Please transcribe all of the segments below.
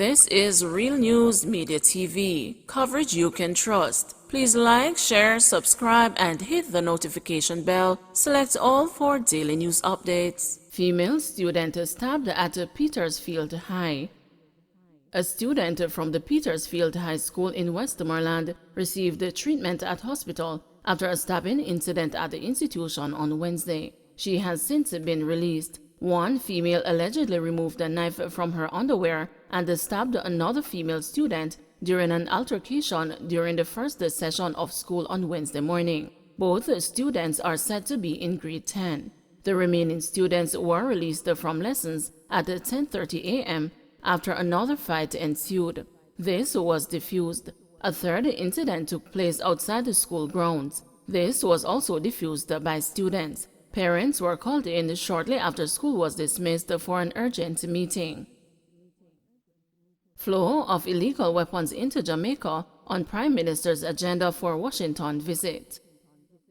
This is Real News Media TV, coverage you can trust. Please like, share, subscribe, and hit the notification bell. Select all for daily news updates. Female student stabbed at Petersfield High. A student from the Petersfield High School in Westmoreland received treatment at hospital after a stabbing incident at the institution on Wednesday. She has since been released. One female allegedly removed a knife from her underwear and stabbed another female student during an altercation during the first session of school on Wednesday morning. Both students are said to be in grade 10. The remaining students were released from lessons at 10:30 a.m. after another fight ensued. This was diffused. A third incident took place outside the school grounds. This was also diffused by students. Parents were called in shortly after school was dismissed for an urgent meeting. Flow of illegal weapons into Jamaica on Prime Minister's agenda for Washington visit.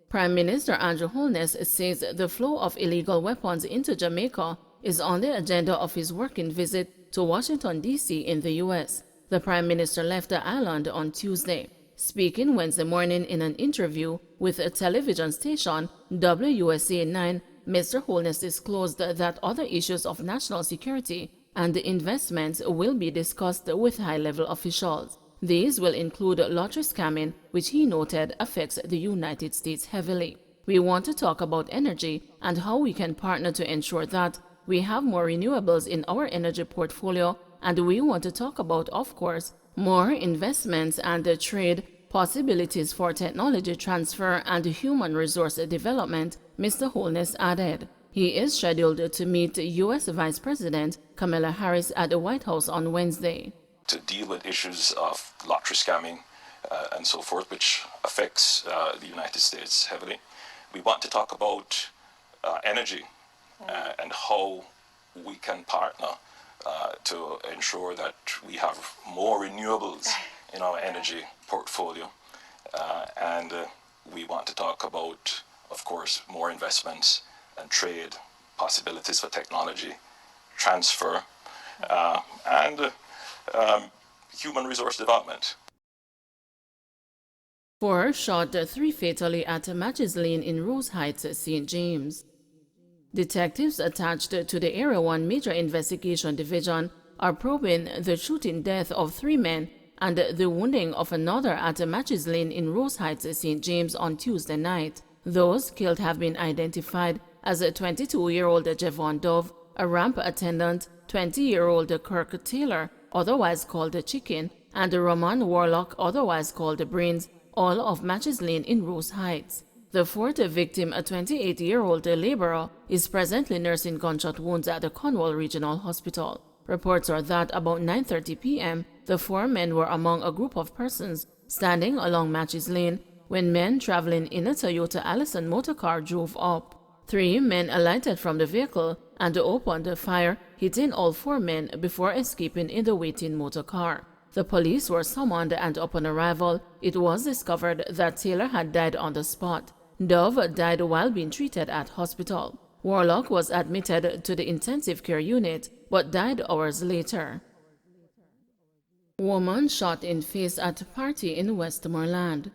Prime Minister Andrew Holness says the flow of illegal weapons into Jamaica is on the agenda of his working visit to Washington, D.C. in the U.S. The Prime Minister left the island on Tuesday. Speaking Wednesday morning in an interview with a television station, WUSA 9, Mr. Holness disclosed that other issues of national security and investments will be discussed with high-level officials. These will include lottery scamming, which he noted affects the United States heavily. We want to talk about energy and how we can partner to ensure that we have more renewables in our energy portfolio, and we want to talk about, of course, more investments and trade possibilities for technology transfer and human resource development, Mr. Holness added. He is scheduled to meet U.S. Vice President Kamala Harris at the White House on Wednesday. To deal with issues of lottery scamming and so forth, which affects the United States heavily. We want to talk about energy and how we can partner to ensure that we have more renewables in our energy portfolio. And we want to talk about, of course, more investments and trade possibilities for technology transfer and human resource development. 4 shot, 3 fatally at Matches Lane in Rose Heights, St. James. Detectives attached to the Area 1 Major Investigation Division are probing the shooting death of 3 men and the wounding of another at Matches Lane in Rose Heights, St. James on Tuesday night. Those killed have been identified as a 22-year-old Javon Dove, a ramp attendant, 20-year-old Kirk Taylor, otherwise called the Chicken, and Roman Warlock, otherwise called the Brains, all of Matches Lane in Rose Heights. The 4th victim, a 28-year-old laborer, is presently nursing gunshot wounds at the Cornwall Regional Hospital. Reports are that about 9:30 p.m., the 4 men were among a group of persons standing along Matches Lane when men traveling in a Toyota Allison motorcar drove up. 3 men alighted from the vehicle and opened fire, hitting all 4 men before escaping in the waiting motorcar. The police were summoned, and upon arrival, it was discovered that Taylor had died on the spot. Dove died while being treated at hospital. Warlock was admitted to the intensive care unit but died hours later. Woman shot in face at party in Westmoreland.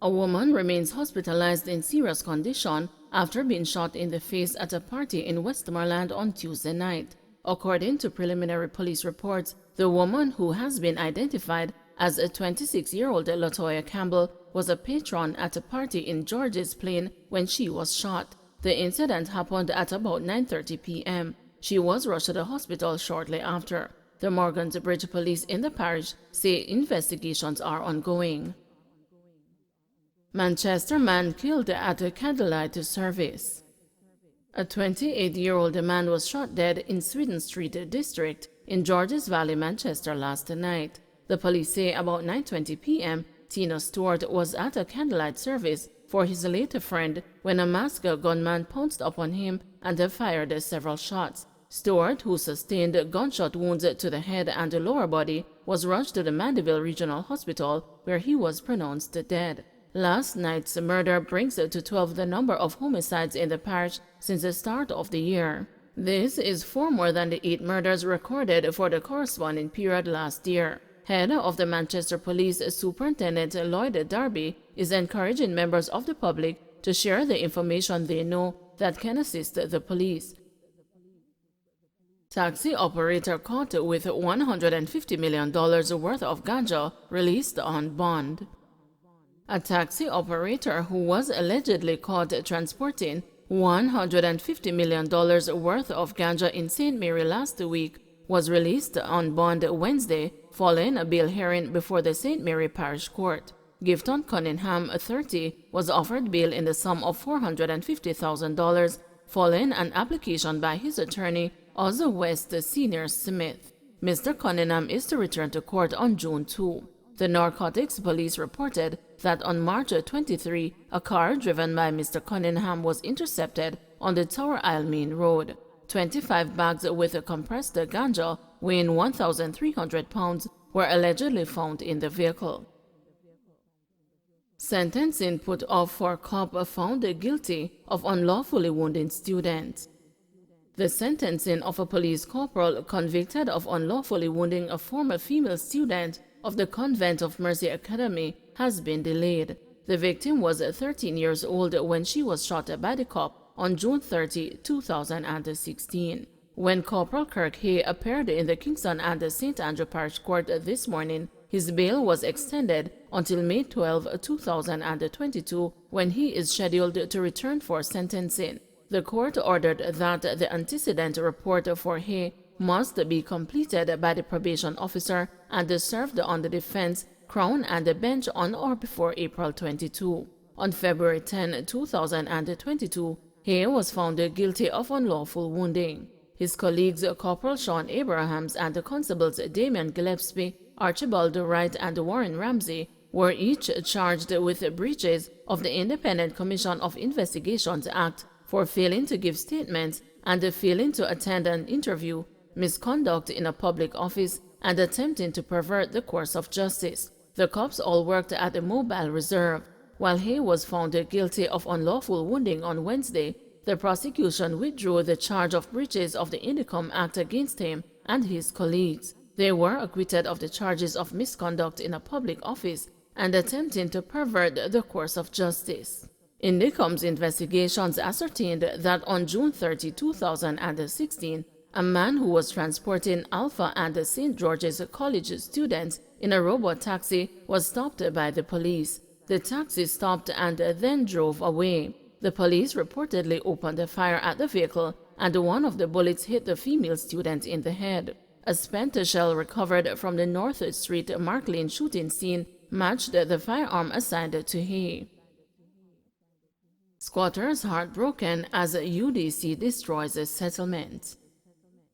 A woman remains hospitalized in serious condition after being shot in the face at a party in Westmoreland on Tuesday night. According to preliminary police reports, the woman, who has been identified as a 26-year-old Latoya Campbell, was a patron at a party in George's Plain when she was shot. The incident happened at about 9:30 p.m. She was rushed to the hospital shortly after. The Morgan's Bridge police in the parish say investigations are ongoing. Manchester man killed at a candlelight service. A 28-year-old man was shot dead in Sweden Street district in Georges Valley, Manchester last night. The police say about 9:20 p.m. Tina Stewart was at a candlelight service for his late friend when a masked gunman pounced upon him and fired several shots. Stewart, who sustained gunshot wounds to the head and the lower body, was rushed to the Mandeville Regional Hospital, where he was pronounced dead. Last night's murder brings to 12 the number of homicides in the parish since the start of the year. This is 4 more than the 8 murders recorded for the corresponding period last year. Head of the Manchester Police Superintendent Lloyd Darby is encouraging members of the public to share the information they know that can assist the police. Taxi operator caught with $150 million worth of ganja released on bond. A taxi operator who was allegedly caught transporting $150 million worth of ganja in St. Mary last week was released on bond Wednesday following a bail hearing before the St. Mary Parish Court. Gifton Cunningham, 30, was offered bail in the sum of $450,000 following an application by his attorney, Oz West Senior Smith. Mr. Cunningham is to return to court on June 2. The Narcotics Police reported that on March 23, a car driven by Mr. Cunningham was intercepted on the Tower Isle Main Road. 25 bags with a compressed ganja weighing 1,300 pounds were allegedly found in the vehicle. Sentencing put off for cop found guilty of unlawfully wounding student. The sentencing of a police corporal convicted of unlawfully wounding a former female student of the Convent of Mercy Academy has been delayed. The victim was 13 years old when she was shot by the cop on June 30, 2016. When Corporal Kirk Hay appeared in the Kingston and St. Andrew Parish Court this morning, his bail was extended until May 12, 2022, when he is scheduled to return for sentencing. The court ordered that the antecedent report for Hay must be completed by the probation officer and served on the defense, Crown, and the bench on or before April 22. On February 10, 2022, Hay was found guilty of unlawful wounding. His colleagues Corporal Sean Abrahams and Constables Damian Gillespie, Archibald Wright, and Warren Ramsey were each charged with breaches of the Independent Commission of Investigations Act for failing to give statements and failing to attend an interview, misconduct in a public office, and attempting to pervert the course of justice. The cops all worked at the Mobile Reserve. While Hay was found guilty of unlawful wounding on Wednesday, the prosecution withdrew the charge of breaches of the Indicom Act against him and his colleagues. They were acquitted of the charges of misconduct in a public office and attempting to pervert the course of justice. Indicom's investigations ascertained that on June 30, 2016, a man who was transporting Alpha and St. George's College students in a robot taxi was stopped by the police. The taxi stopped and then drove away. The police reportedly opened a fire at the vehicle, and one of the bullets hit the female student in the head. A spent shell recovered from the North Street Mark Lane shooting scene matched the firearm assigned to Hay. Squatters heartbroken as UDC destroys a settlement.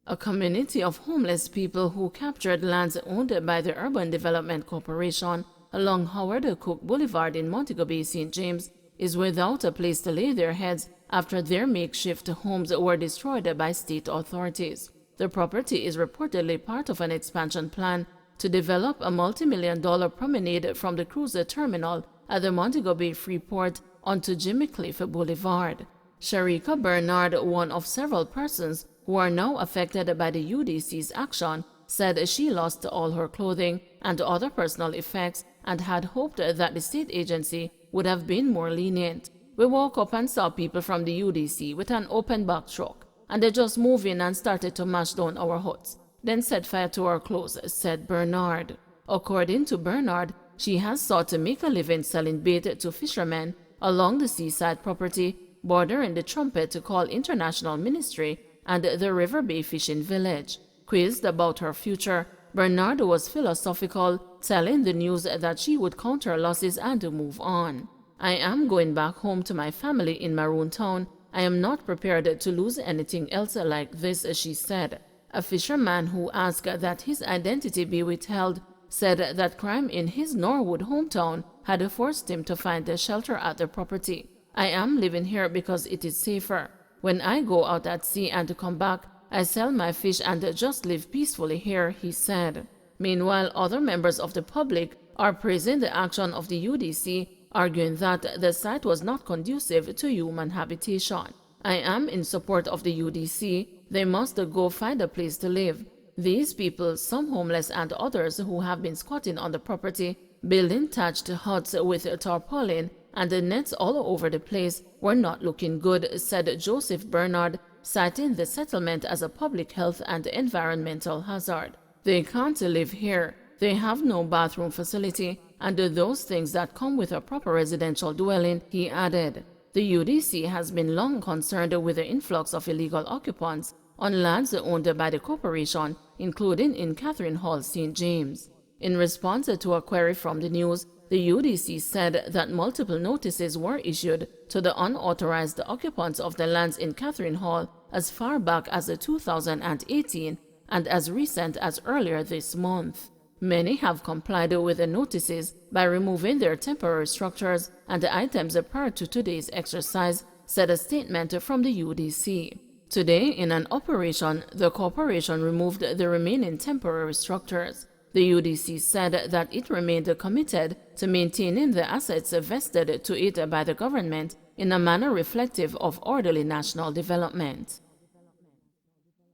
A community of homeless people who captured lands owned by the Urban Development Corporation along Howard Cook Boulevard in Montego Bay, St. James, is without a place to lay their heads after their makeshift homes were destroyed by state authorities. The property is reportedly part of an expansion plan to develop a multi-million-dollar promenade from the cruiser terminal at the Montego Bay Freeport onto Jimmy Cliff Boulevard. Sharika Bernard, one of several persons who are now affected by the UDC's action, said she lost all her clothing and other personal effects and had hoped that the state agency would have been more lenient. We woke up and saw people from the UDC with an open back truck, and they just moved in and started to mash down our huts, then set fire to our clothes, said Bernard. According to Bernard, she has sought to make a living selling bait to fishermen along the seaside property bordering the Trumpet Call International Ministry and the River Bay Fishing Village. Quizzed about her future, Bernard was philosophical, telling the news that she would count her losses and move on. I am going back home to my family in Maroon Town. I am not prepared to lose anything else like this, she said. A fisherman who asked that his identity be withheld said that crime in his Norwood hometown had forced him to find a shelter at the property. I am living here because it is safer. When I go out at sea and come back, I sell my fish and just live peacefully here, he said. Meanwhile, other members of the public are praising the action of the UDC, arguing that the site was not conducive to human habitation. I am in support of the UDC. they must go find a place to live. These people, some homeless and others who have been squatting on the property, building thatched huts with tarpaulin and the nets all over the place, were not looking good, said Joseph Bernard, citing the settlement as a public health and environmental hazard. They can't live here. They have no bathroom facility and those things that come with a proper residential dwelling, he added. The UDC has been long concerned with the influx of illegal occupants on lands owned by the corporation, including in Catherine Hall, St. James. In response to a query from the news, the UDC said that multiple notices were issued to the unauthorized occupants of the lands in Catherine Hall as far back as 2018 and as recent as earlier this month. Many have complied with the notices by removing their temporary structures and the items prior to today's exercise, said a statement from the UDC. Today, in an operation, the corporation removed the remaining temporary structures. The UDC said that it remained committed to maintaining the assets vested to it by the government in a manner reflective of orderly national development.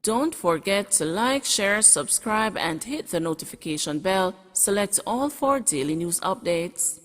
Don't forget to like, share, subscribe, and hit the notification bell. Select all for daily news updates.